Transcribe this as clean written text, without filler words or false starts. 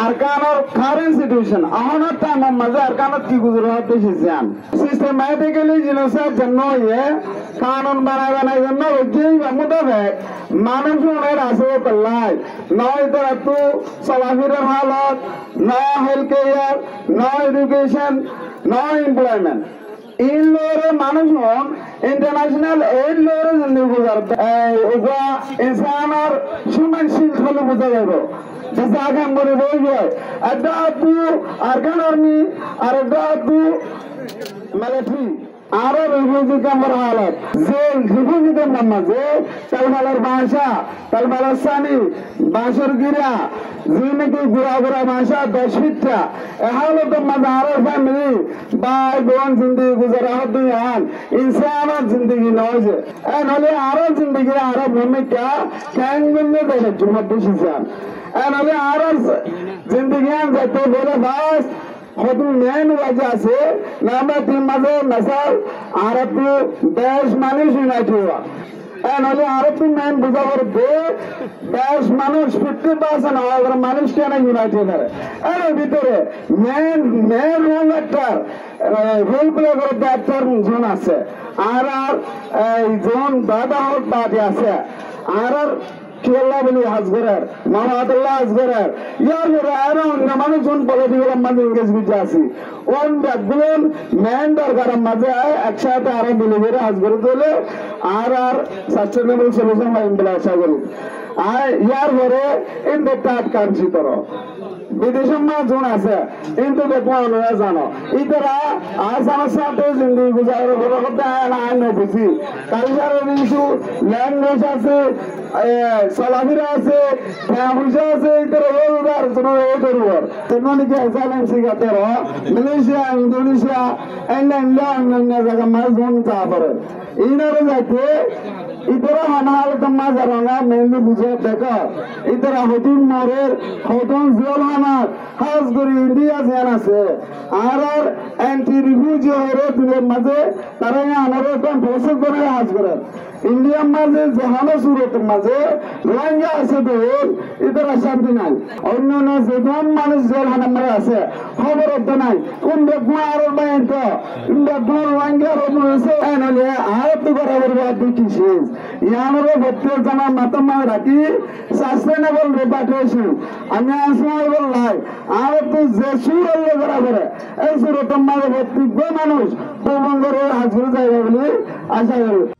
arkanor current situation ahonor time maze arkanor ki gujarat deshiyan systematically genocide janno ye কানুন বানায় জন্য যেই মোতাবেক মানুষের আসে পাল্লাই নয় তারা তো চলাফেরার হালত ন হেলথ কেয়ার ন এডুকেশন ন এমপ্লয়মেন্ট in lore মানুষজন ইন্টারন্যাশনাল এইড লরে জিন্দগি গুজারতে ওগা ইনসান আর হিউম্যান শিল্ড হলো বুঝা যাবে जैसे आगे हम बोले बोल गए अड्डापू आर्गन आर्मी और अड्डापू मिलिट्री आरो रिफ्यूजी कैंपर हालत जे रिफ्यूजी कैंपर मजे तलबालर भाषा तलबालर सानी बांसुर गिरा जिन की गुरा गुरा भाषा दशविता हालत मजे आरो फैमिली बाय बोन जिंदगी गुजरा होती है इंसान जिंदगी नौज ऐ नले आरो जिंदगी आरो भूमिका कैंगुन्ने देने जुम्मत डिसीजन ऐ नले आरो जिंदगी जाते बोले बस खुद मेन वजह से नंबर 3 मजे नसल अरब देश मानुष यूनाइट हुआ एनोले अरब मेन बुझावर दे देश मानुष 50% अगर मानुष क्या ना यूनाइटेड है अरे भीतरे main role actor role play करते एक्टर जोन আছে আর जोन दादा হল পার্টি আছে আর কেলা বলি হাজগরার মামাতুল্লাহ হাজগরার ইয়ার রায়রা মানুষজন পলিটিক্যাল মাঝে এঙ্গেজ বিজে আছি ওন ব্যাকগুলোন মেন দরকার মাঝে একসাথে আরো মিলে হাজগরে তোলে আর সাস্টেনেবল সলিউশন বা ইমপ্লয় আশা করি আর ইয়ার পরে ইনভেস্ট কাঞ্চি করো বিদেশের যোন আছে কিন্তু দেখো আমরা জানো ইতরা আসামের সাথে জিন্দগি গুজার করতে আইন বুঝি কালচারাল ইস্যু ল্যাঙ্গুয়েজ আছে চলাফেরা আছে পয়সা আছে ইতরা ওদার জন্য ওদরওয়ার তেমনি কি আসাম শিখাতে রো মালয়েশিয়া ইন্দোনেশিয়া অন্য জায়গা মাঝ যোন চা পড়ে ইনারে যাইতে इधर हनाल तम्मा जराना मेनली बुझे देखा इधर होटल मारेर होटल जोल हनाल खास कर इंडिया जाना से आर एंटी रिफ्यूजी होरे दुनिया मजे तारा यहाँ हनारे तो भोसक करे हाज करे इंडिया मजे जहानो सूरत मजे रोहिंग्या ऐसे दूर इधर अशांति नहीं और उन्होंने ज़ेदान मानस जोल हना मरे ऐसे खबर होता नहीं उन देखना आरोप में तो उन देखना रोहिंग्या रोमन से एनोले आरोप तो बराबर बात देखी चीज़ यहाँ बत्तीस जना मतम राखी सस्टेनेबल रिपाट्रिएशन अन्यायसमाबल लाइफ आरो तो जेसुर बराबर है ऐसे रोतम बत्तीस मानुष तो मंगल हाजिर जाएगा बोली आशा करूँ।